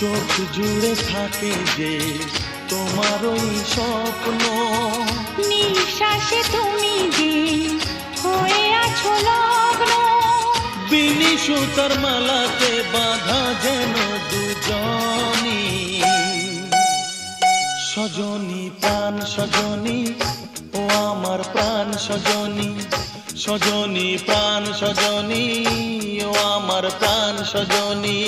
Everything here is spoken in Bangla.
চোখ জুড়ে থাকে যে তোমার ওই স্বপ্ন, নিঃশ্বাসে তুমি যে হয়ে আছো লগ্ন। বিনি সুতার মালাতে বাঁধা যেন দুজনি, সজনী প্রাণ সজনী ও আমার প্রাণ সজনী, সজনী প্রাণ সজনী ও আমার প্রাণ সজনী।